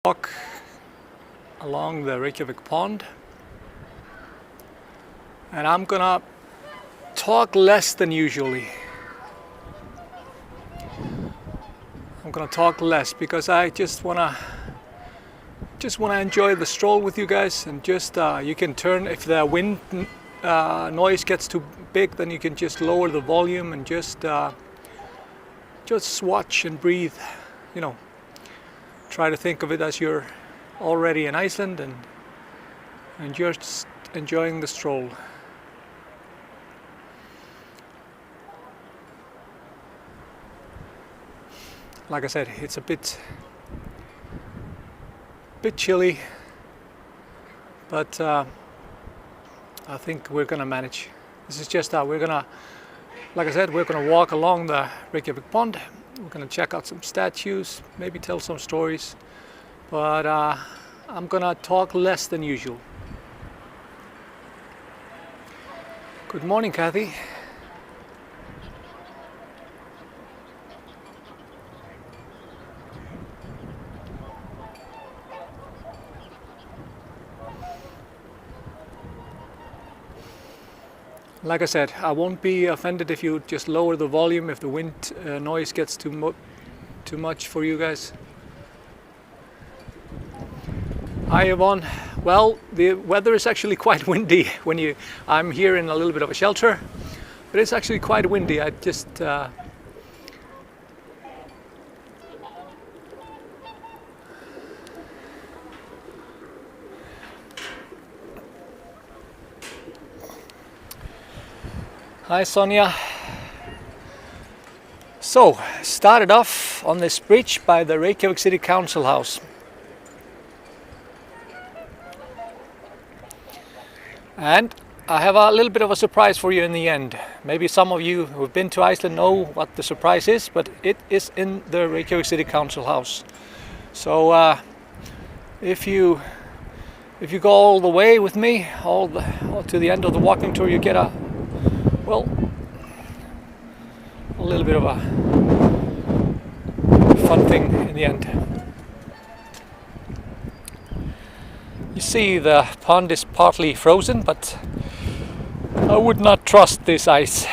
Walk along the Reykjavik pond, and I'm gonna talk less than usually. I'm gonna talk less because I just wanna enjoy the stroll with you guys, and just you can turn if the wind noise gets too big, then you can just lower the volume and just watch and breathe. You know, try to think of it as you're already in Iceland and just enjoying the stroll. Like I said, it's a bit chilly, but I think we're gonna manage. This is just we're gonna, like I said, we're gonna walk along the Reykjavik pond. We're gonna check out some statues, maybe tell some stories, but I'm gonna talk less than usual. Good morning, Kathy. Like I said, I won't be offended if you just lower the volume if the wind noise gets too much for you guys. Hi Yvonne. Well, the weather is actually quite windy I'm here in a little bit of a shelter, but it's actually quite windy. I just Hi Sonia. So, started off on this bridge by the Reykjavik City Council House. And I have a little bit of a surprise for you in the end. Maybe some of you who have been to Iceland know what the surprise is, but it is in the Reykjavik City Council House. So if you go all the way with me, all to the end of the walking tour, you get a little bit of a fun thing in the end. You see the pond is partly frozen, but I would not trust this ice.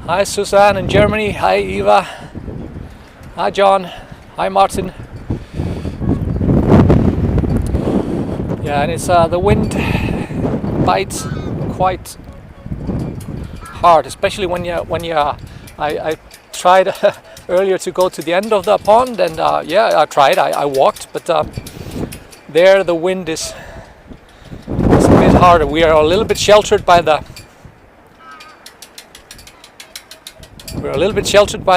Hi Suzanne in Germany, hi Eva, hi John, hi Martin. Yeah, and it's the wind bites quite hard, especially when I tried earlier to go to the end of the pond, and I walked, but there the wind is a bit harder. We are a little bit sheltered by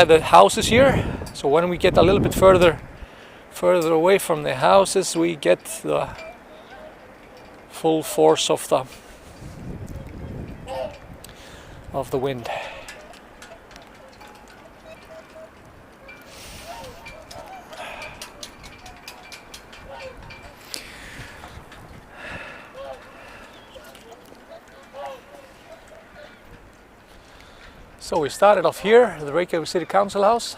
the houses here, so when we get a little bit further away from the houses, we get the full force of the wind. So we started off here, the Reykjavik City Council House,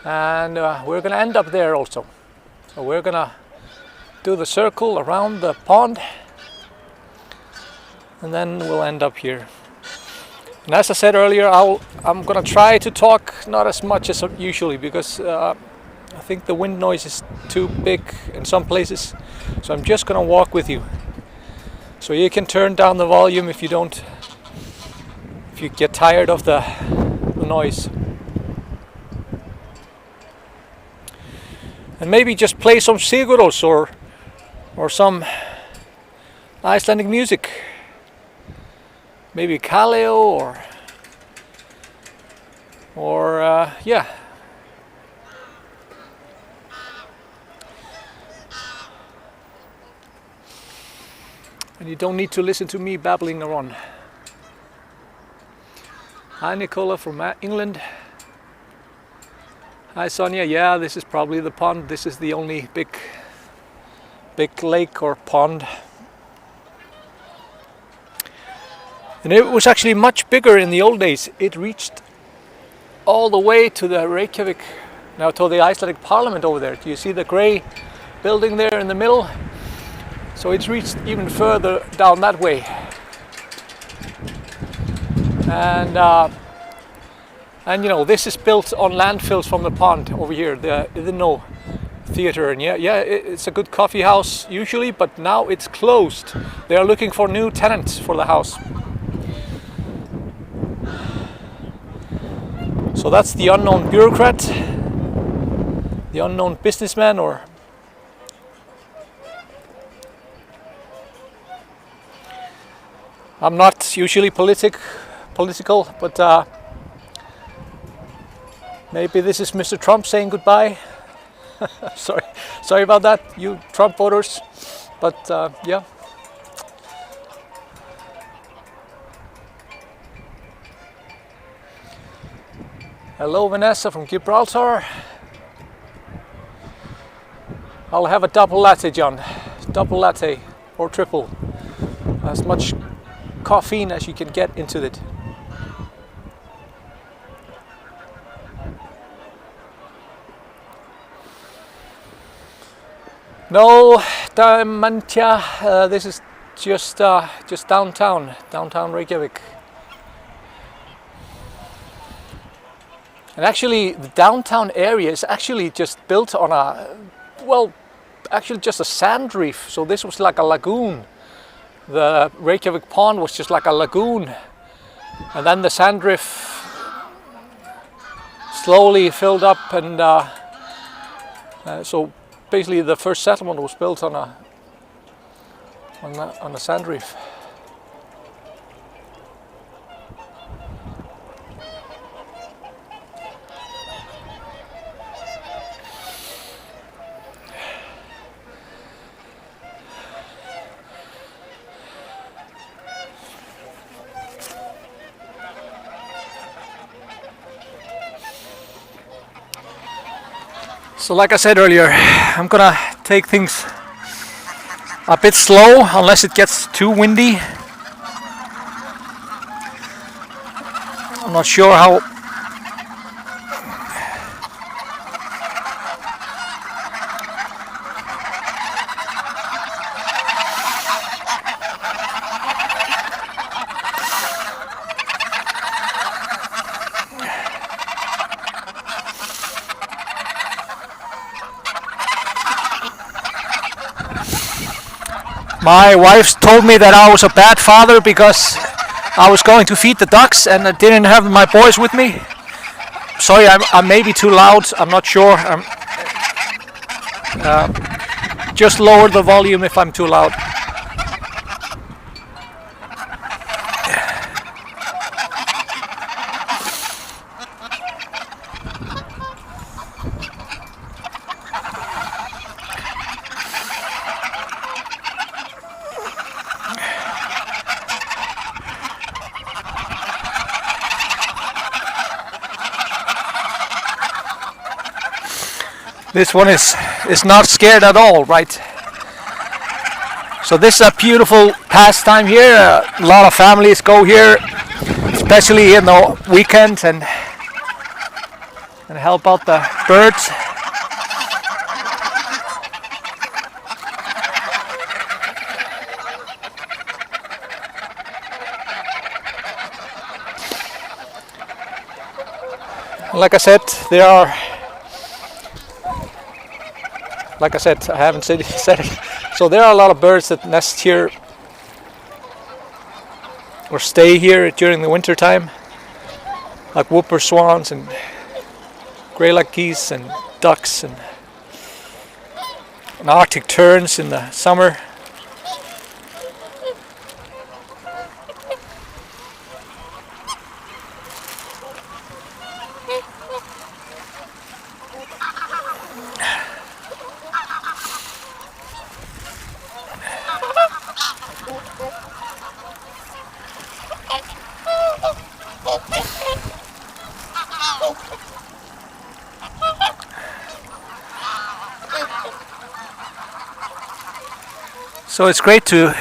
and we're going to end up there also. So we're going to do the circle around the pond, and then we'll end up here. And as I said earlier, I'm going to try to talk not as much as usually, because I think the wind noise is too big in some places. So I'm just going to walk with you. So you can turn down the volume if you get tired of the noise. And maybe just play some seguros or some Icelandic music. Maybe Kaleo or yeah. And you don't need to listen to me babbling around. Hi Nicola from England. Hi Sonia. Yeah, this is probably the pond. This is the only big lake or pond. And it was actually much bigger in the old days. It reached all the way to the Reykjavik, now to the Icelandic Parliament over there. Do you see the grey building there in the middle? So it's reached even further down that way. And you know, this is built on landfills from the pond over here, the Inno Theatre, and it's a good coffee house usually, but now it's closed. They are looking for new tenants for the house. So that's the unknown bureaucrat, the unknown businessman, or I'm not usually political, but maybe this is Mr. Trump saying goodbye. Sorry about that, you Trump voters, but yeah. Hello Vanessa from Gibraltar. I'll have a double latte, John. Double latte or triple. As much caffeine as you can get into it. No, Diamantia, this is just downtown Reykjavik. And actually, the downtown area is actually just built on actually just a sand reef. So this was like a lagoon. The Reykjavik pond was just like a lagoon. And then the sand reef slowly filled up, and so basically the first settlement was built on a sand reef. So like I said earlier, I'm gonna take things a bit slow unless it gets too windy. I'm not sure how my wife told me that I was a bad father because I was going to feed the ducks and I didn't have my boys with me. Sorry, I may be too loud, I'm not sure. Just lower the volume if I'm too loud. This one is not scared at all, right? So this is a beautiful pastime here. A lot of families go here, especially in the weekend, and help out the birds. Like I said, there are. Like I said, I haven't said it. So there are a lot of birds that nest here or stay here during the winter time, like whooper swans and grey-lag geese and ducks and Arctic terns in the summer. So it's great to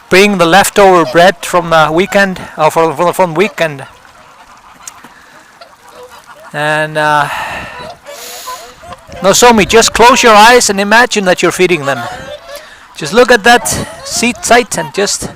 bring the leftover bread from the weekend, from the weekend, And Nozomi, just close your eyes and imagine that you're feeding them. Just look at that sight and just...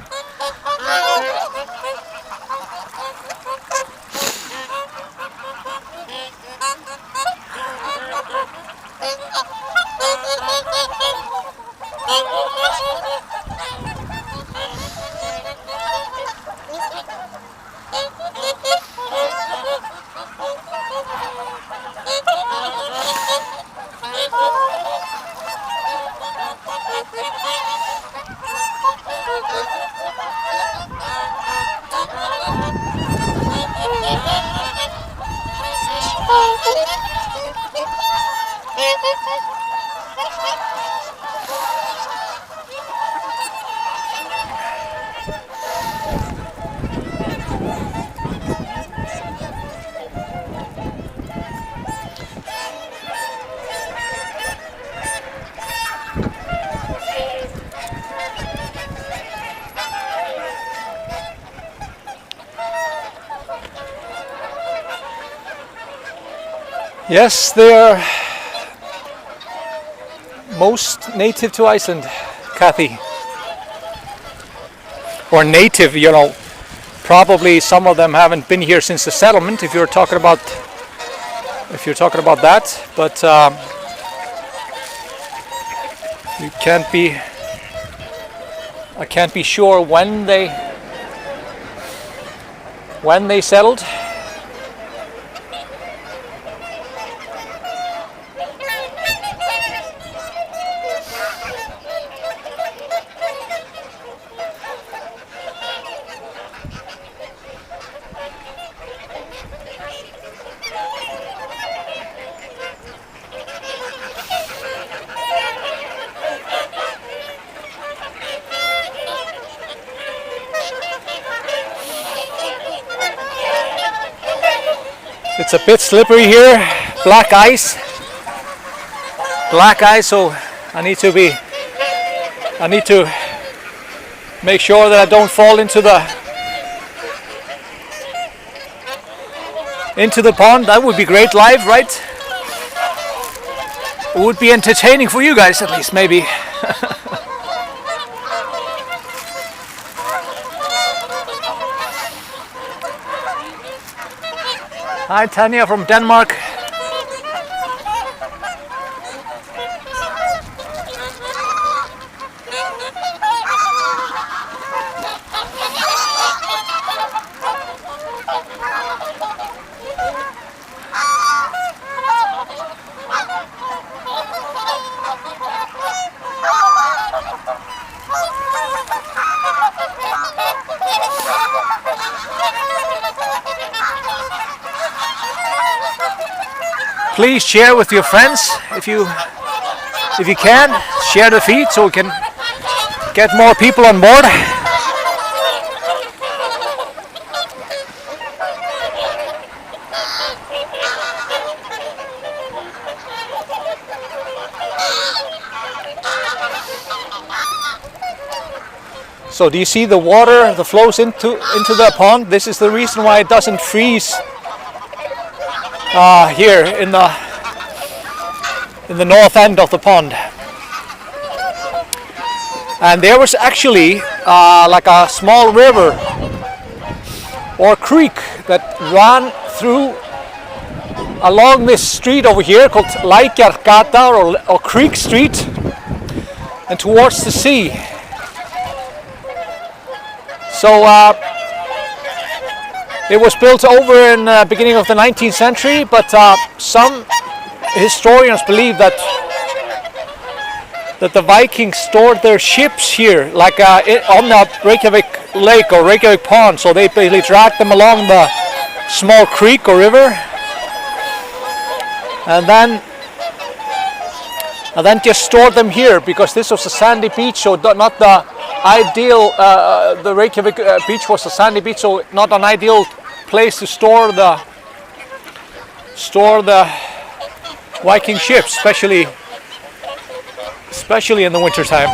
Yes, they are most native to Iceland, Kathy. Or native, you know. Probably some of them haven't been here since the settlement, if you're talking about that. But I can't be sure when they settled. It's a bit slippery here, black ice, so I need to make sure that I don't fall into the pond. That would be great live, right? It would be entertaining for you guys at least, maybe. Hi Tanya from Denmark. Please share with your friends if you can. Share the feed so we can get more people on board. So do you see the water that flows into the pond? This is the reason why it doesn't freeze here in the north end of the pond. And there was actually like a small river or creek that ran through along this street over here called Lagar or Creek Street and towards the sea. So it was built over in the beginning of the 19th century, but some historians believe that the Vikings stored their ships here, like on the Reykjavik lake or Reykjavik pond. So they basically dragged them along the small creek or river, and then just stored them here because this was a sandy beach, so not the ideal. The Reykjavik beach was a sandy beach, so not an ideal place to store the Viking ships, especially in the winter time.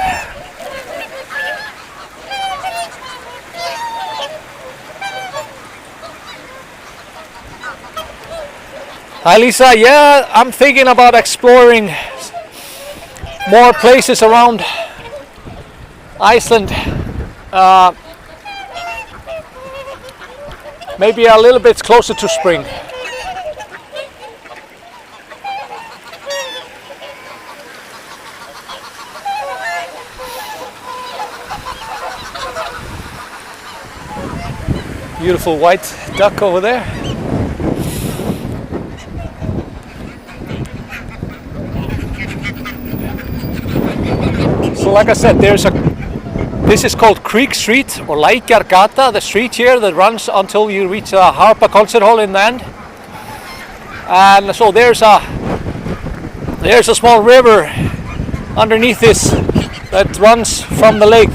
Hi Lisa, yeah, I'm thinking about exploring more places around Iceland. Uh, maybe a little bit closer to spring. Beautiful white duck over there. So like I said, this is called Creek Street or Lagar, the street here that runs until you reach the Harpa concert hall in the end. And so there's a small river underneath this that runs from the lake.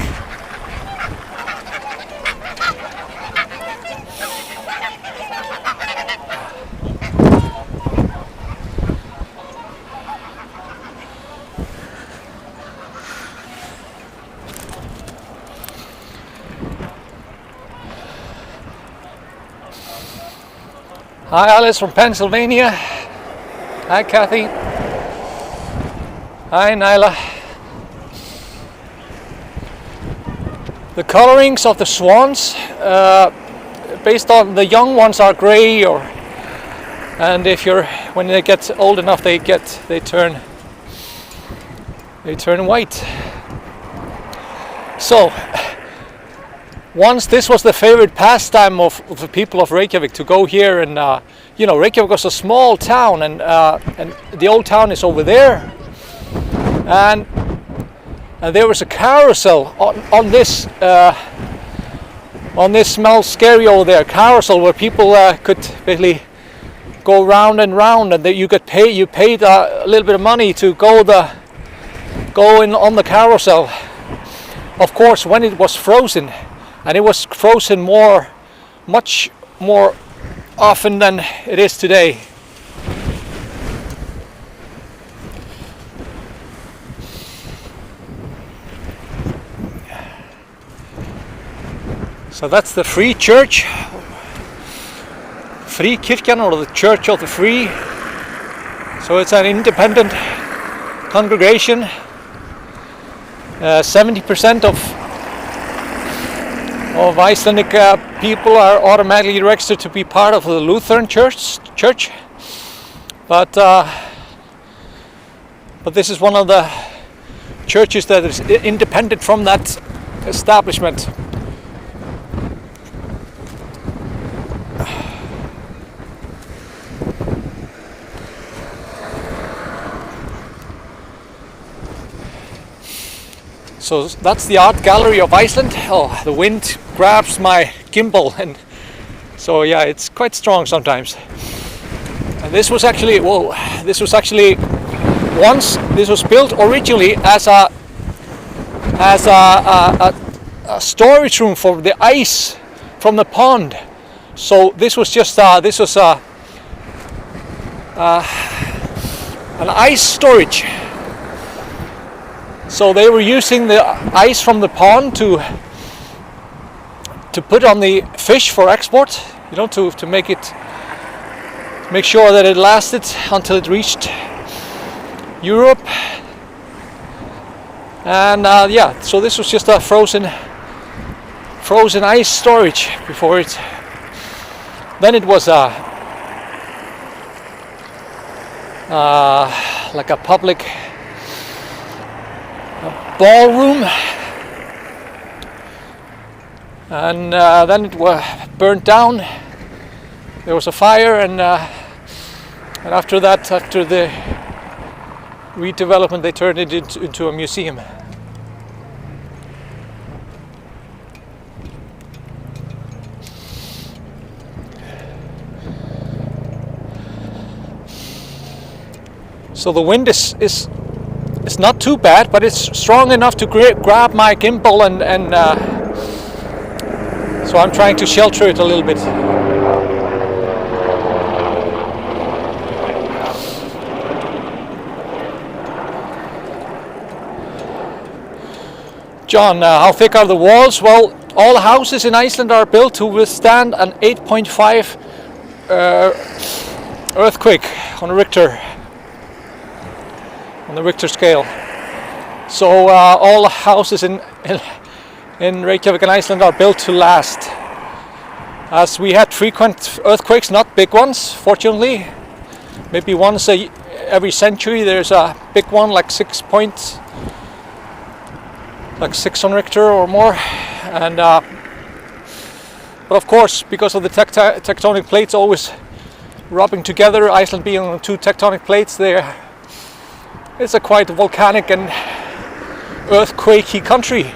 Hi Alice from Pennsylvania. Hi Kathy. Hi Nyla. The colorings of the swans, based on the young ones are gray, and when they get old enough, they turn white. So once this was the favorite pastime of the people of Reykjavik, to go here, and Reykjavik was a small town, and the old town is over there, and there was a carousel on this smells scary over there, carousel where people could basically go round and round, and that you paid a little bit of money to go in on the carousel. Of course, when it was frozen. And it was frozen much more often than it is today. So that's the Free Church, Fríkirkjan, or the Church of the Free. So it's an independent congregation. 70% of Icelandic people are automatically registered to be part of the Lutheran church, but this is one of the churches that is independent from that establishment. So that's the art gallery of Iceland. Oh, the wind grabs my gimbal, and so yeah, it's quite strong sometimes. And this was actually this was built originally as a storage room for the ice from the pond. So this was just an ice storage. So they were using the ice from the pond to put on the fish for export, to make sure that it lasted until it reached Europe. And so this was just a frozen ice storage before it. Then it was like a public ballroom, and then it was burnt down. There was a fire, and after that, after the redevelopment, they turned it into a museum. So the wind is not too bad, but it's strong enough to grab my gimbal, and so I'm trying to shelter it a little bit. John, how thick are the walls? Well, all houses in Iceland are built to withstand an 8.5 earthquake on the Richter scale. So all the houses in Reykjavik and Iceland are built to last. As we had frequent earthquakes, not big ones, fortunately. Maybe once every century there's a big one, like 6 on Richter or more. And but of course, because of the tectonic plates always rubbing together, Iceland being on 2 tectonic plates, it's a quite volcanic and earthquakey country.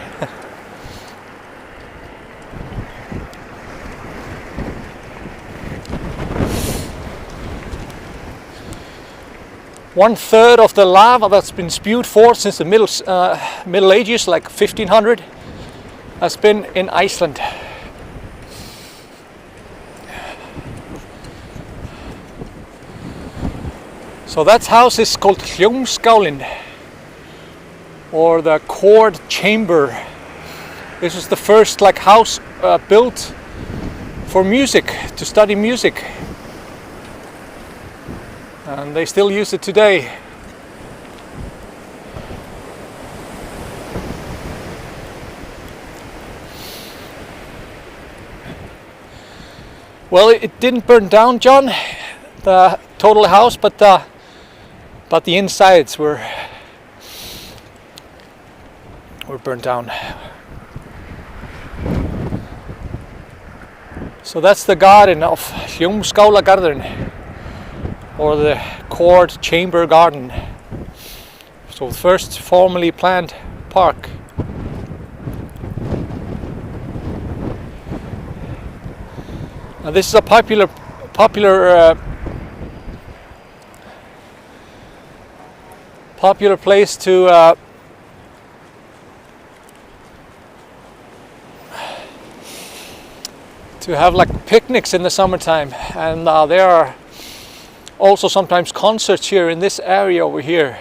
One third of the lava that's been spewed forth since the Middle Ages, like 1500, has been in Iceland. So that house is called Hljómskálin, or the chord chamber. This was the first house built for music, to study music. And they still use it today. Well, it didn't burn down, John, the total house, but the insides were burnt down. So that's the garden of Hljómskálagarðurinn, or the chord chamber garden. So the first formally planned park. Now this is a popular place to have picnics in the summertime, and there are also sometimes concerts here in this area over here.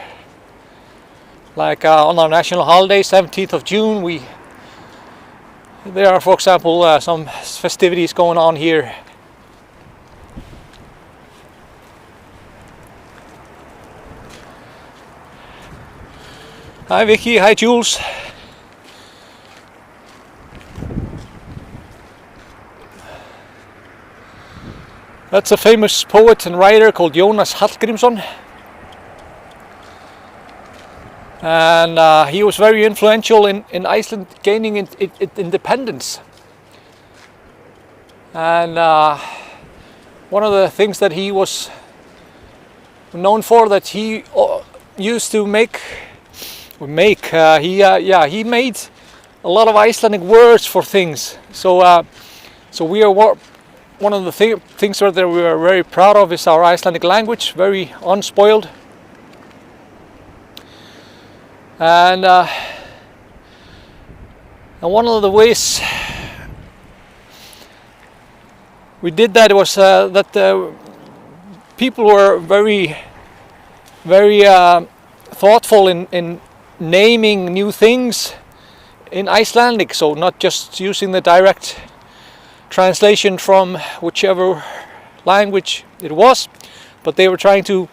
On our national holiday, 17th of June, there are, for example, some festivities going on here. Hi Vicky, hi Jules. That's a famous poet and writer called Jónas Hallgrímsson. And he was very influential in Iceland gaining independence. And one of the things that he was known for, that he used to he made a lot of Icelandic words for things. So we are one of the things that we are very proud of is our Icelandic language, very unspoiled. And one of the ways we did that was that people were very, very thoughtful in naming new things in Icelandic, so not just using the direct translation from whichever language it was, but they were trying to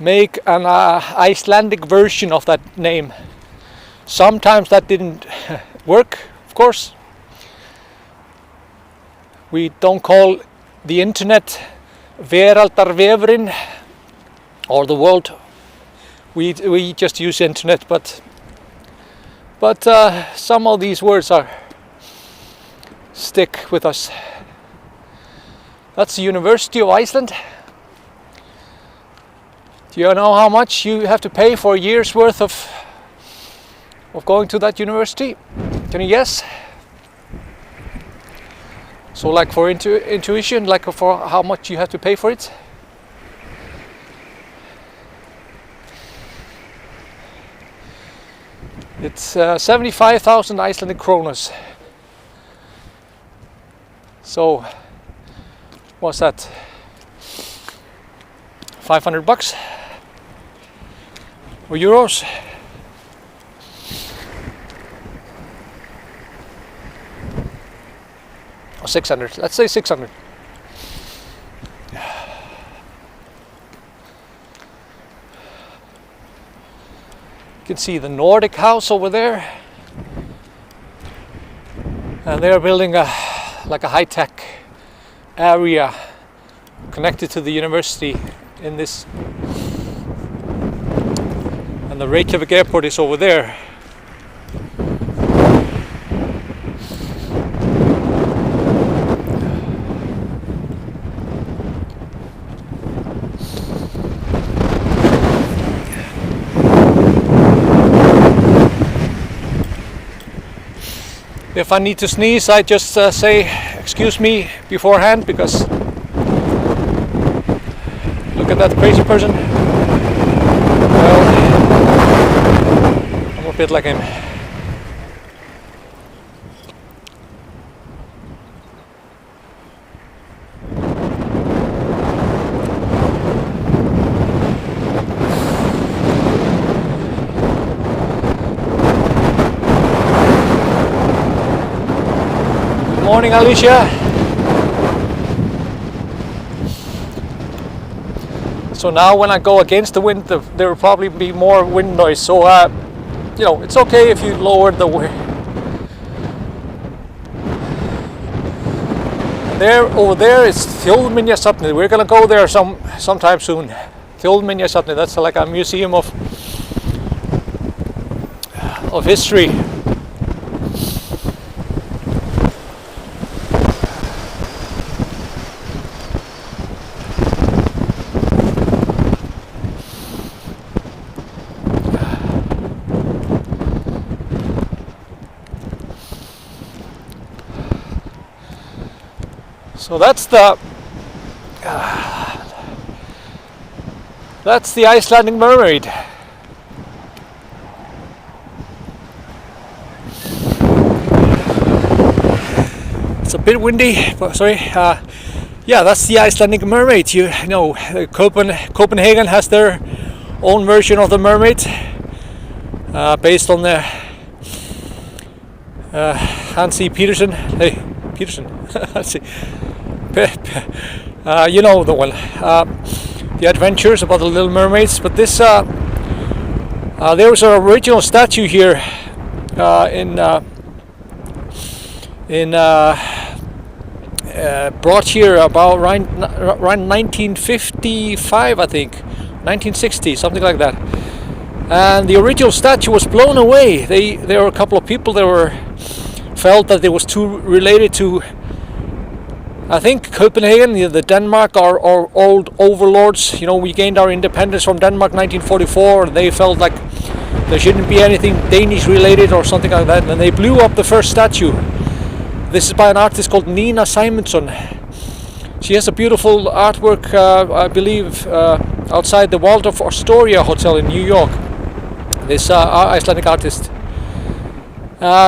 make an Icelandic version of that name. Sometimes that didn't work, of course. We don't call the internet Veraldarvefurinn or the world. We just use internet, but some of these words stick with us. That's the University of Iceland. Do you know how much you have to pay for a year's worth of going to that university? Can you guess? So for intuition, for how much you have to pay for it? It's 75,000 Icelandic kronas. So what's that? 500 bucks or euros? Or 600. Let's say 600. can see the Nordic house over there, and they're building like a high-tech area connected to the university in this, and the Reykjavik airport is over there. If I need to sneeze, I just say excuse me beforehand, because look at that crazy person. Well, I'm a bit like him. Morning, Alicia. So now when I go against the wind, there will probably be more wind noise. So you know, it's okay if you lower the wind. There, over there is Þjóðminjasafnið. We're gonna go there sometime soon. Þjóðminjasafnið. That's like a museum of history. So that's the Icelandic Mermaid. It's a bit windy, but sorry. Yeah, that's the Icelandic Mermaid. You know, Copenhagen has their own version of the mermaid, based on the Hansi Petersen. Hey, Petersen. You know the one. The Adventures about the Little Mermaids. But this, there was an original statue here brought here about around 1955, I think, 1960, something like that. And the original statue was blown away. There were a couple of people that felt that it was too related to, I think, Copenhagen, the Denmark, our old overlords. You know, we gained our independence from Denmark 1944, and they felt like there shouldn't be anything Danish related or something like that, and they blew up the first statue. This is by an artist called Nina Simonsson. She has a beautiful artwork, I believe, outside the Waldorf Astoria Hotel in New York. This Icelandic artist.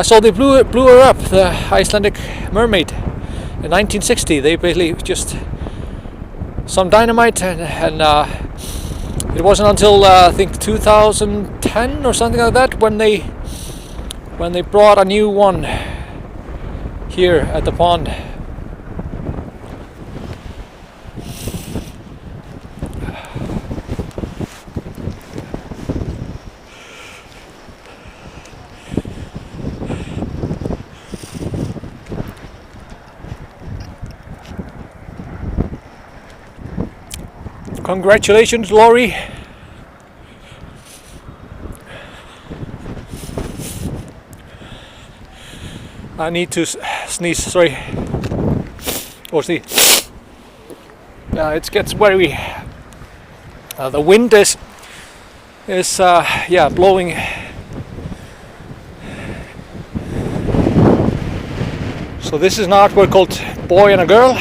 So they blew her up, the Icelandic Mermaid. In 1960, they basically just some dynamite, and it wasn't until I think 2010 or something like that when they brought a new one here at the pond. Congratulations, Laurie. I need to sneeze, sorry. Or sneeze. It gets very... the wind is yeah, blowing. So this is an artwork called Boy and a Girl.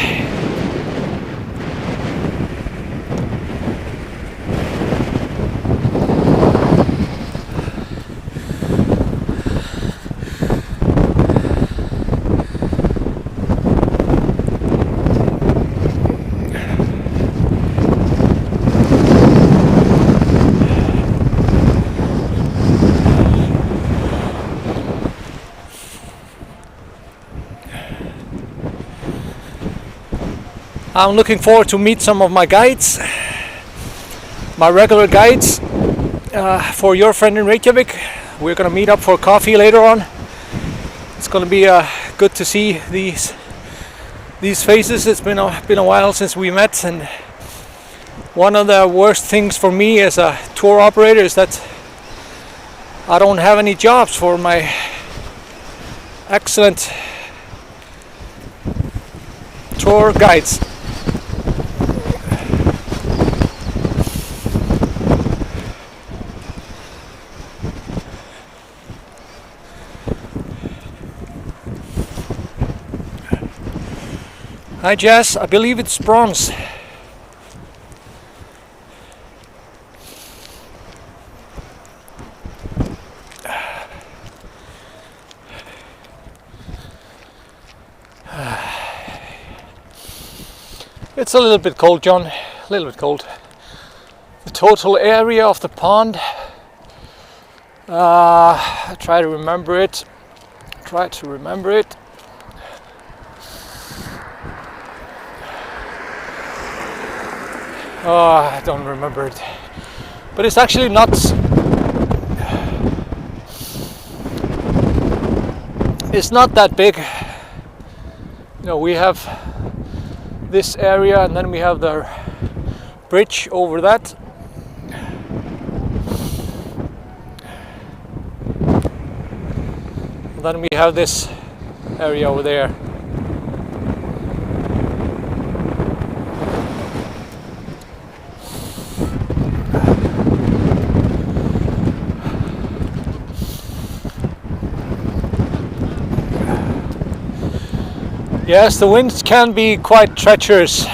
I'm looking forward to meet some of my guides, my regular guides, for your friend in Reykjavik. We're gonna meet up for coffee later on. It's gonna be good to see these faces. It's been a while since we met, and one of the worst things for me as a tour operator is that I don't have any jobs for my excellent tour guides. Hi Jess, I believe it's bronze. It's a little bit cold, John, a little bit cold. The total area of the pond, I try to remember it. Oh, I don't remember it. But it's actually not. It's not that big. You know, we have this area, and then we have the bridge over that. And then we have this area over there. Yes, the winds can be quite treacherous.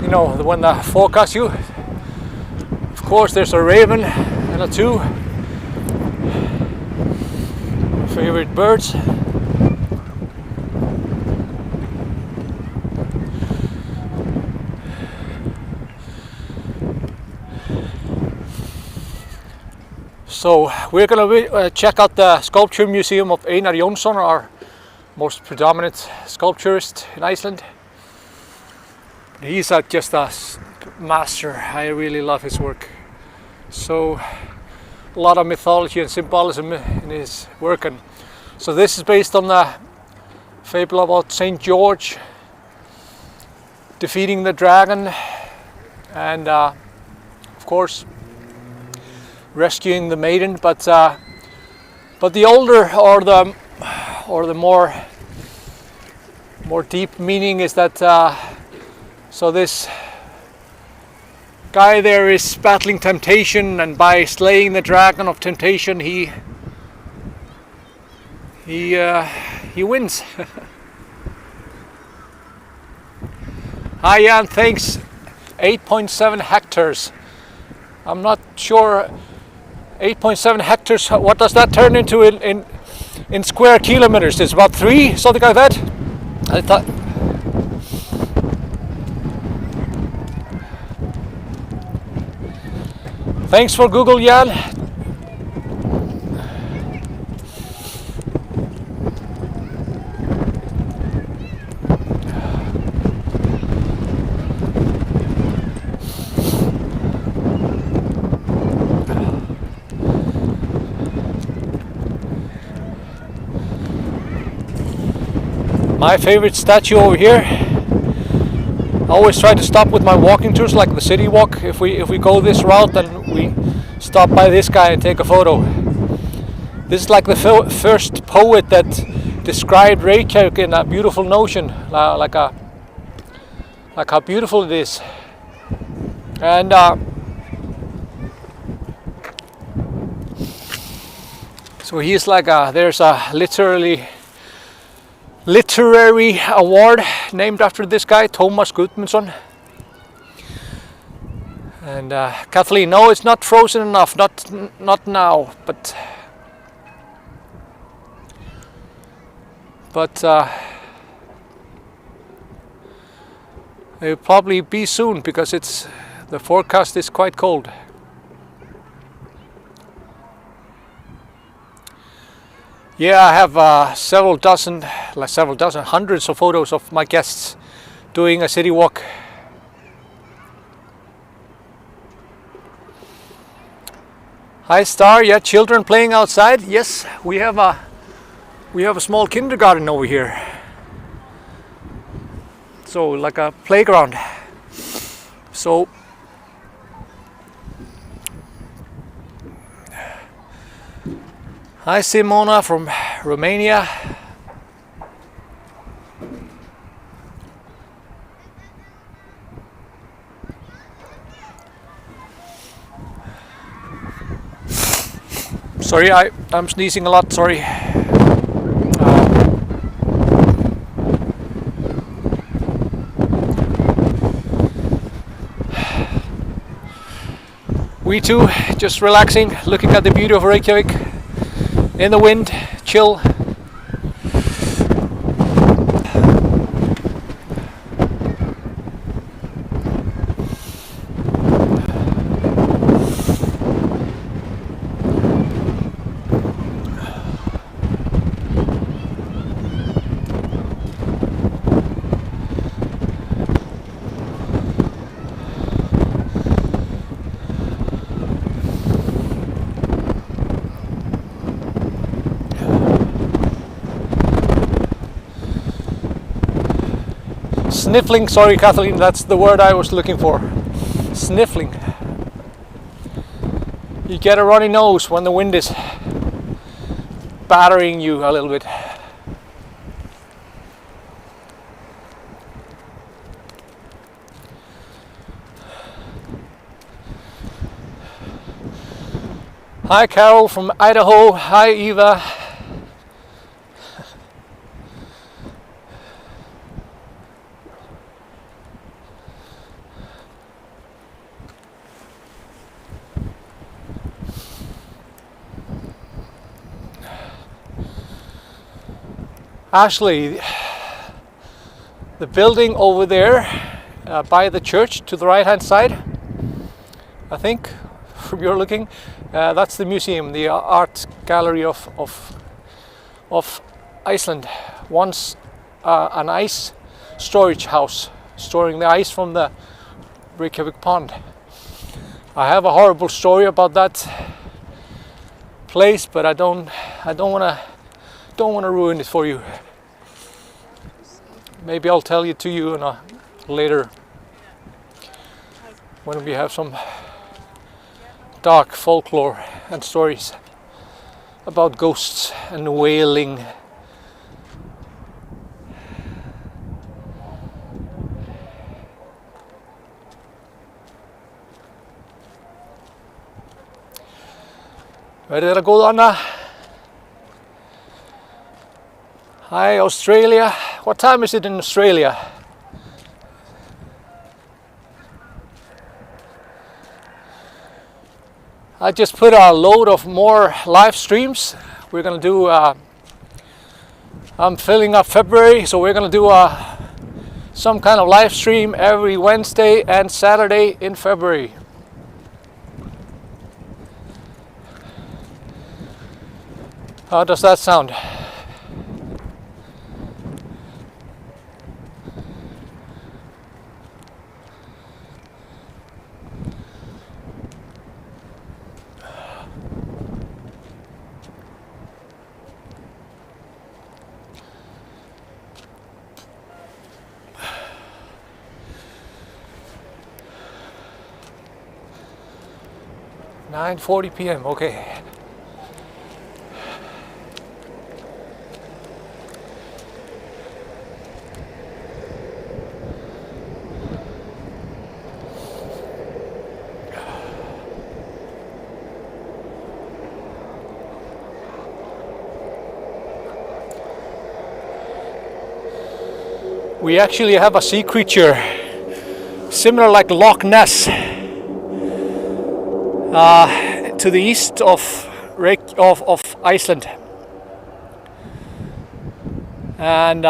You know, when they forecast you. Of course, there's a raven and a two favorite birds. So we're gonna check out the sculpture museum of Einar Jónsson, our most predominant sculpturist in Iceland. He's just a master. I really love his work. So a lot of mythology and symbolism in his work, and so this is based on the fable about Saint George defeating the dragon, and of course rescuing the maiden. But the older or the more deep meaning is that so this guy there is battling temptation, and by slaying the dragon of temptation he wins. Hi Jan, thanks. 8.7 hectares. I'm not sure 8.7 hectares, what does that turn into in square kilometers? It's about 3, something like that. I thought. Thanks for Google, Jan. My favorite statue over here. I always try to stop with my walking tours, like the city walk. If we go this route, then we stop by this guy and take a photo. This is like the first poet that described Reykjavik in a beautiful notion, like how beautiful it is. And so he's like there's a literary award named after this guy, Thomas Gudmundsson. And Kathleen, no, it's not frozen enough, not now, but it will probably be soon, because the forecast is quite cold. Yeah, I have several dozen, hundreds of photos of my guests doing a city walk. Hi Star, yeah, children playing outside. Yes, we have a small kindergarten over here. So like a playground. So hi Simona from Romania. Sorry, I'm sneezing a lot, sorry. We too, just relaxing, looking at the beauty of Reykjavik, in the wind, chill. Sniffling, sorry Kathleen, that's the word I was looking for. Sniffling. You get a runny nose when the wind is battering you a little bit. Hi Carol from Idaho, hi Eva. Ashley, the building over there by the church to the right hand side, I think, from your looking, that's the museum, the art gallery of Iceland. Once an ice storage house, storing the ice from the Reykjavik pond. I have a horrible story about that place, but I don't want to ruin it for you. Maybe I'll tell it to you later when we have some dark folklore and stories about ghosts and wailing. Verður það góð Anna? Hi Australia. What time is it in Australia? I just put a load of more live streams. We're gonna do, I'm filling up February, so we're gonna do some kind of live stream every Wednesday and Saturday in February. How does that sound? (9:40 p.m.) Okay. We actually have a sea creature similar like Loch Ness to the east of Iceland, and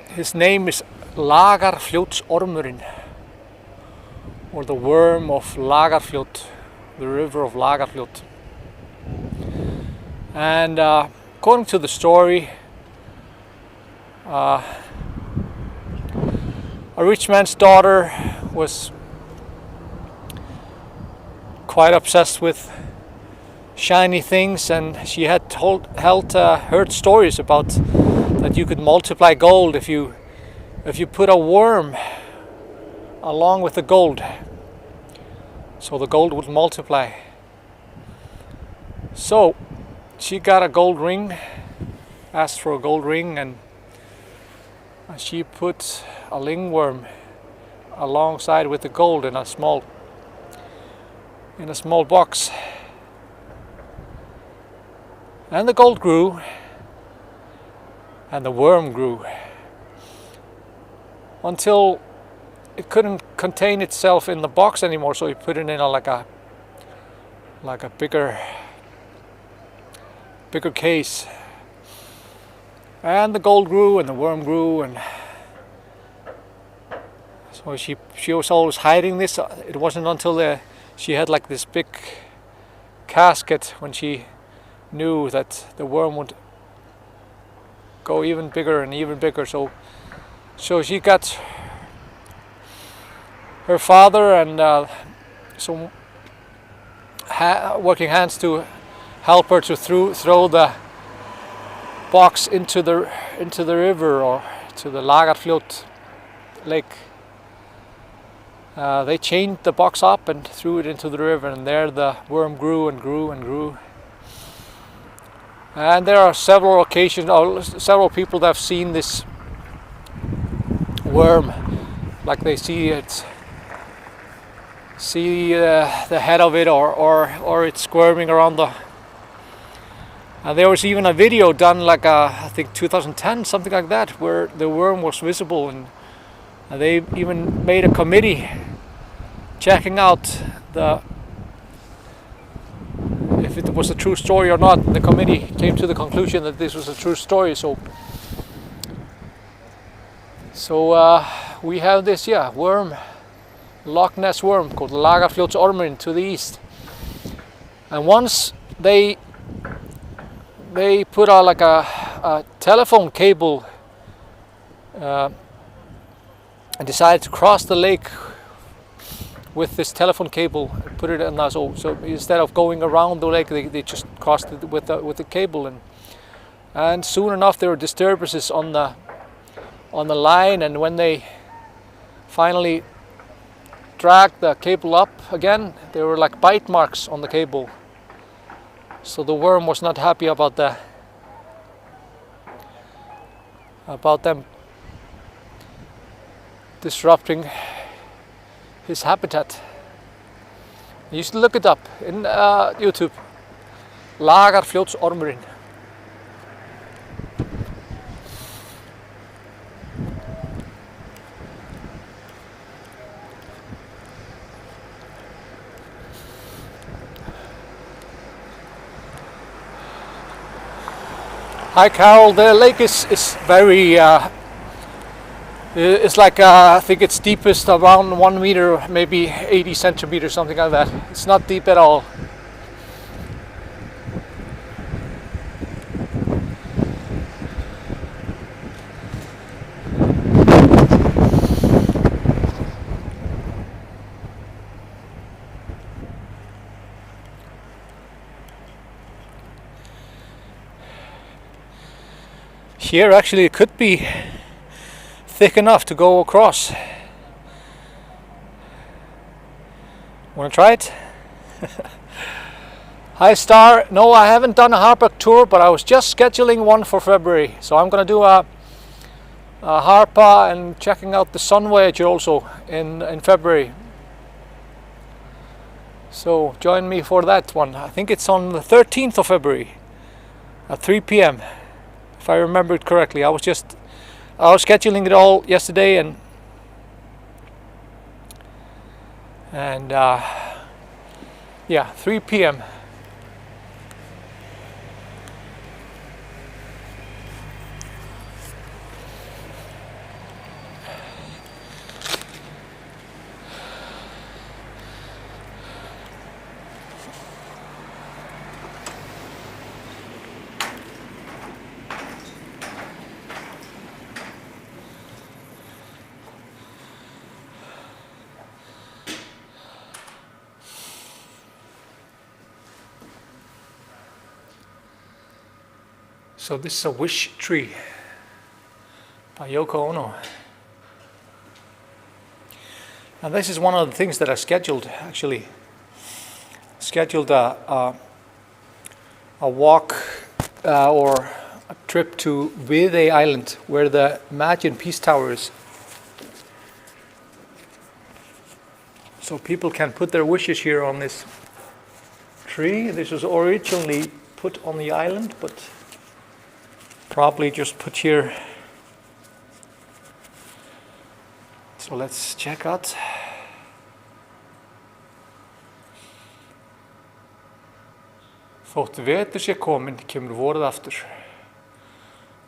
his name is Lagar ormurinn, or the worm of Lagarfljót, the river of Lagarfljót. And according to the story, a rich man's daughter was quite obsessed with shiny things, and she had heard stories about that you could multiply gold if you put a worm along with the gold, so the gold would multiply. So she got a gold ring, asked for a gold ring, and she put a lingworm alongside with the gold in a small box. And the gold grew, and the worm grew, until it couldn't contain itself in the box anymore. So he put it in like a bigger case. And the gold grew, and the worm grew, and so she was always hiding this. It wasn't until she had like this big casket when she knew that the worm would go even bigger and even bigger. So she got her father and some working hands to help her to throw the box into the river, or to the Lagar lake. They chained the box up and threw it into the river, and there the worm grew and grew and grew. And there are several occasions, or several people that have seen this worm, like they see the head of it, or it's squirming around the. And there was even a video done, like I think 2010, something like that, where the worm was visible, and they even made a committee checking out if it was a true story or not. The committee came to the conclusion that this was a true story. So we have this worm, Loch Ness worm, called Lagar to the east. And once they put a telephone cable and decided to cross the lake with this telephone cable, put it in. So instead of going around the lake, they just crossed it with the cable, and soon enough there were disturbances on the line, and when they finally dragged the cable up again, there were like bite marks on the cable. So the worm was not happy about them disrupting his habitat. You should look it up in YouTube. Lagarfljótsormurinn. Hi Carol, the lake is very it's like I think it's deepest around 1 meter, maybe 80 centimeters, something like that. It's not deep at all. Here actually it could be thick enough to go across. Wanna try it? Hi Star. No, I haven't done a Harpa tour, but I was just scheduling one for February. So I'm gonna do a Harpa and checking out the Sun Voyager also in February. So join me for that one. I think it's on the 13th of February at 3 p.m. if I remember it correctly. I was scheduling it all yesterday, and yeah, 3 p.m. So this is a wish tree by Yoko Ono. And this is one of the things that I scheduled, actually. Scheduled a walk or a trip to Viðey Island, where the Imagine Peace Tower is. So people can put their wishes here on this tree. This was originally put on the island, but probably just put here. So let's check out. Þótt vetur sé komin, kemur vorið aftur.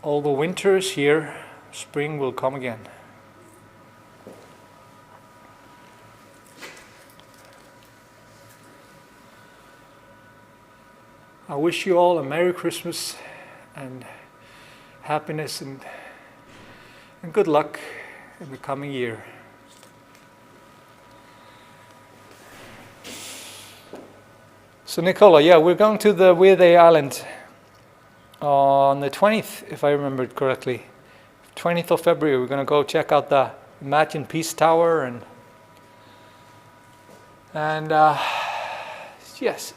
Although winter is here, spring will come again. I wish you all a Merry Christmas and happiness and good luck in the coming year. So Nicola, yeah, we're going to the Viðey Island on the 20th, if I remember it correctly. 20th of February, we're going to go check out the Imagine Peace Tower and yes.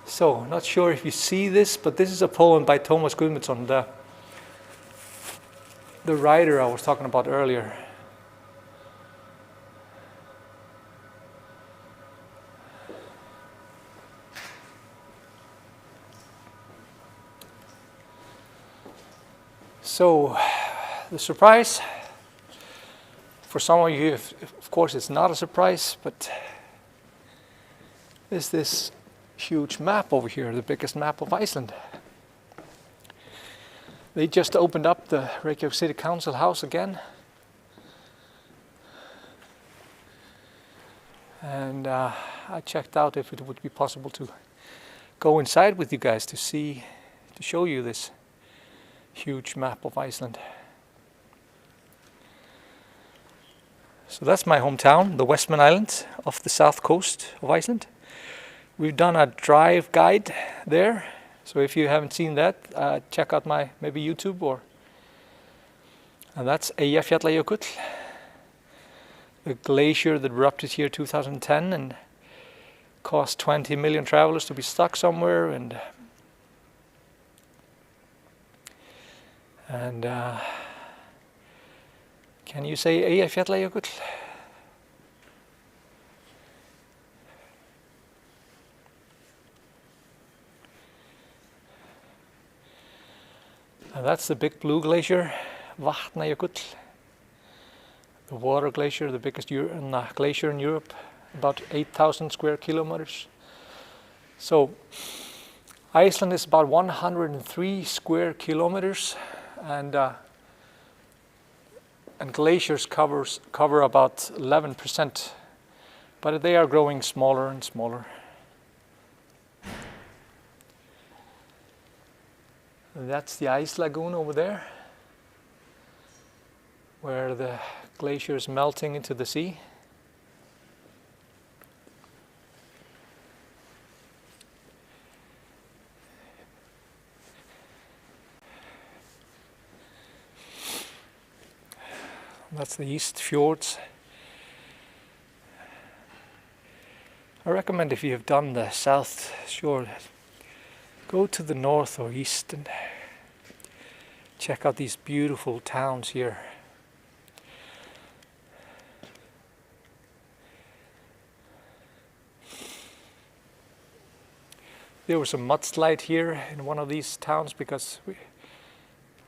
So, not sure if you see this, but this is a poem by Thomas Guðmundsson, the writer I was talking about earlier. So, the surprise, for some of you, of course it's not a surprise, but is this huge map over here, the biggest map of Iceland. They just opened up the Reykjavik City Council house again. And I checked out if it would be possible to go inside with you guys to show you this huge map of Iceland. So that's my hometown, the Westman Islands off the south coast of Iceland. We've done a drive guide there, so if you haven't seen that, check out my maybe YouTube and that's Eyjafjallajökull, the glacier that erupted here 2010 and caused 20 million travelers to be stuck somewhere and can you say Eyjafjallajökull? And that's the big blue glacier, Vatnajökull, the water glacier, the biggest glacier in Europe, about 8,000 square kilometers. So Iceland is about 103 square kilometers, and glaciers cover about 11%, but they are growing smaller and smaller. And that's the ice lagoon over there, where the glacier is melting into the sea. That's the East Fjords. I recommend if you have done the South Shore, go to the north or east and check out these beautiful towns here. There was a mudslide here in one of these towns because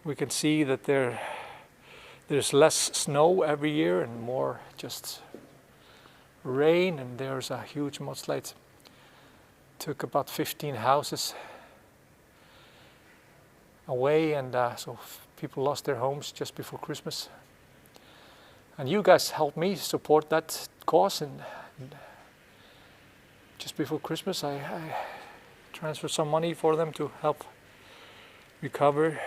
we can see that there's less snow every year and more just rain, and there's a huge mudslide. Took about 15 houses away, and so people lost their homes just before Christmas. And you guys helped me support that cause, and just before Christmas I transferred some money for them to help recover.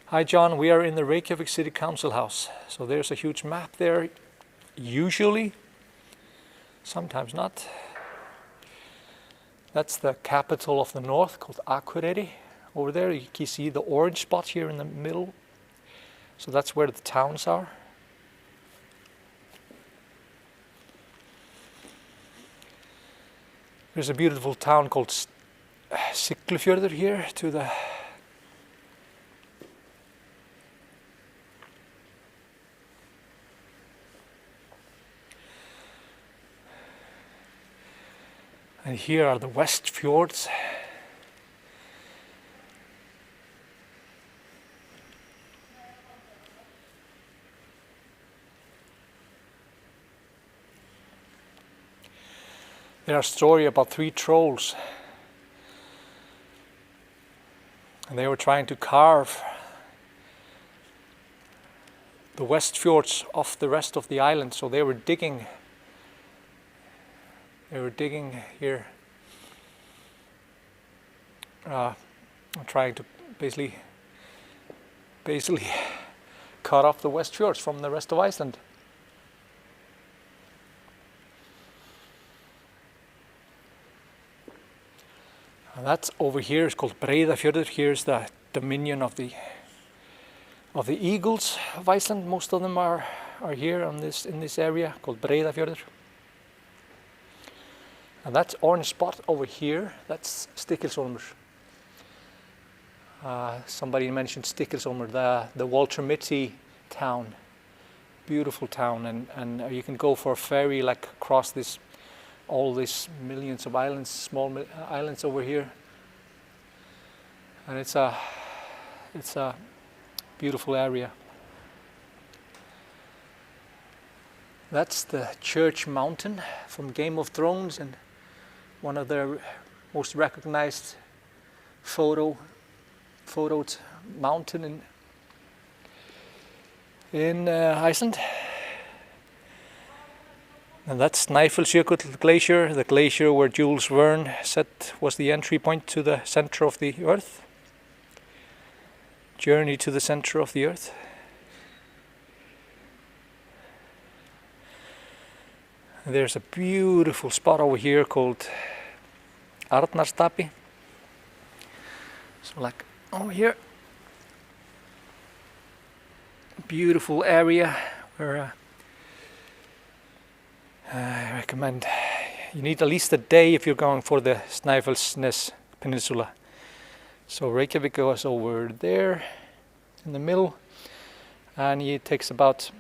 Hi John, we are in the Reykjavik City Council house. So there's a huge map there, usually, sometimes not. That's the capital of the north, called Akureyri. Over there you can see the orange spot here in the middle. So that's where the towns are. There's a beautiful town called Siglufjörður here to the and here are the west fjords. There's a story about 3 trolls, and they were trying to carve the west fjords off the rest of the island. So they were digging here, trying to basically cut off the west fjords from the rest of Iceland. And that's over here is called Breiðafjörður. Here's the dominion of the eagles of Iceland. Most of them are here in this area called Breiðafjörður. And that orange spot over here, that's Stykkishólmur. Somebody mentioned Stykkishólmur, the Walter Mitty town. Beautiful town, and you can go for a ferry like across all these millions of islands, small islands over here, and it's a beautiful area. That's the Church Mountain from Game of Thrones, and one of their most recognized photoed mountain in Iceland. And that's Snæfellsjökull Glacier, the glacier where Jules Verne said was the entry point to the center of the Earth. Journey to the center of the Earth. And there's a beautiful spot over here called Arnarstapi. So like over here. Beautiful area where I recommend you need at least a day if you're going for the Snæfellsnes Peninsula. So Reykjavik goes over there in the middle, and it takes about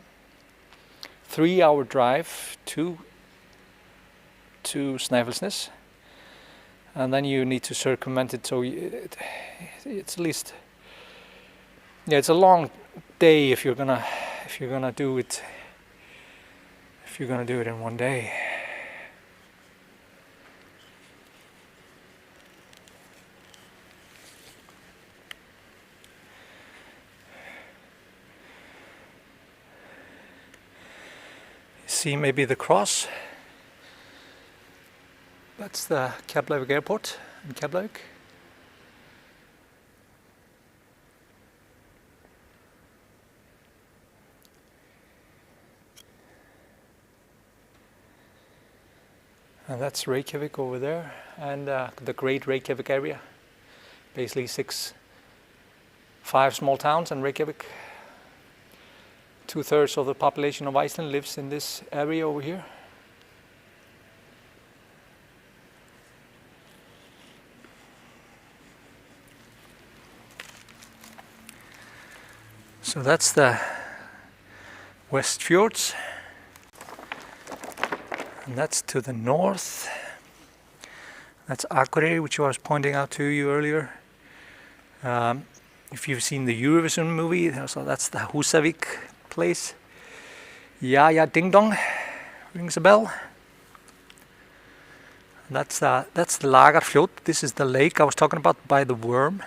3-hour drive to Snæfellsnes, and then you need to circumvent it. So it's at least, yeah, it's a long day if you're gonna do it. If you're gonna do it in one day. See maybe the cross. That's the Keflavik Airport in Keflavik. And that's Reykjavik over there, and the Great Reykjavik area. Basically 5 small towns, and Reykjavik. 2/3 of the population of Iceland lives in this area over here. So that's the West Fjords. And that's to the north. That's Akureyri, which I was pointing out to you earlier. If you've seen the Eurovision movie, so that's the Húsavík place. Ja ja ding dong, rings a bell. And that's the Lagar. This is the lake I was talking about by the worm.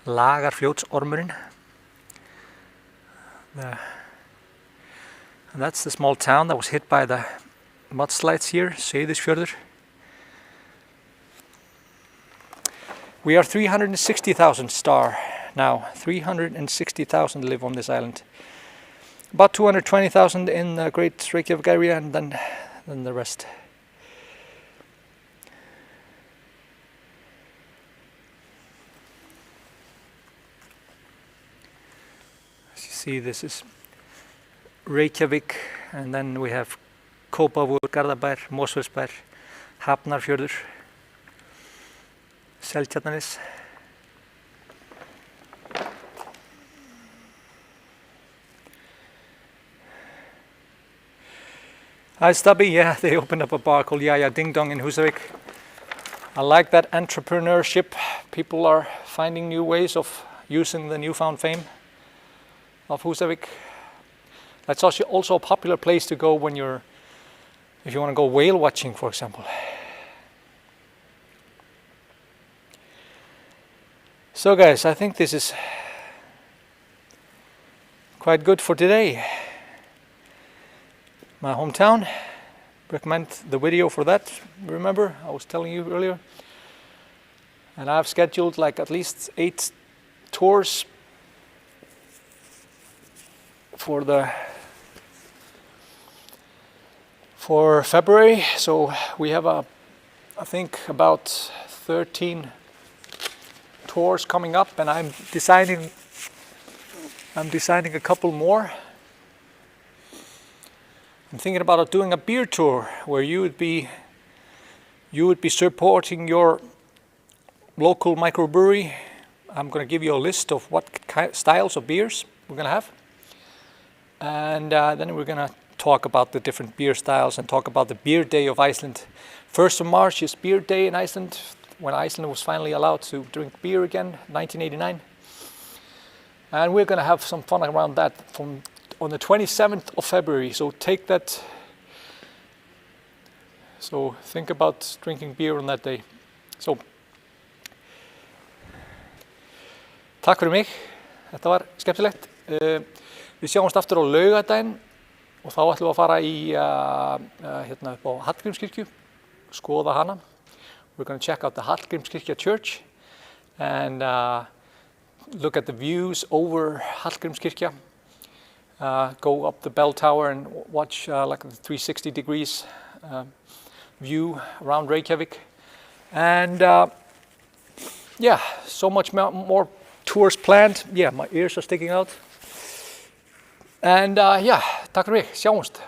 Lagarfljótsormurinn. And that's the small town that was hit by the mudslides here, Seyðisfjörður. We are 360,000 star now. 360,000 live on this island. About 220,000 in the Great Reykjavik area, and then the rest. see, this is Reykjavik, and then we have Kópavur, Garðabær, Mosfellsbær, Hafnarfjörður, Seltjarnarnes. Hi Stubby, yeah, they opened up a bar called Yaya Ding Dong in Húsavík. I like that entrepreneurship. People are finding new ways of using the newfound fame of Húsavík. That's also a popular place to go when if you want to go whale watching, for example. So guys, I think this is quite good for today. My hometown, recommend the video for that. Remember, I was telling you earlier. And I've scheduled like at least 8 tours for February. So we have I think about 13 tours coming up, and I'm designing a couple more. I'm thinking about doing a beer tour where you would be supporting your local microbrewery. I'm going to give you a list of what styles of beers we're going to have, and then we're going to talk about the different beer styles and talk about the beer day of Iceland. 1st of March is beer day in Iceland, when Iceland was finally allowed to drink beer again, 1989. And we're going to have some fun around that on the 27th of February, so take that. So think about drinking beer on that day. So, takk fyrir mig, þetta var skemmtilegt. Við sjáumst aftur á laugardaginn og þá ætlum við að fara í hérna upp á Hallgrímskirkju, skoða hana. We're going to check out the Hallgrímskirkja church and look at the views over Hallgrímskirkja. Go up the bell tower and watch like the 360 degrees view around Reykjavik. And yeah, so much more tours planned. Yeah, my ears are sticking out. And yeah, takk fyrir mig, sjáumst.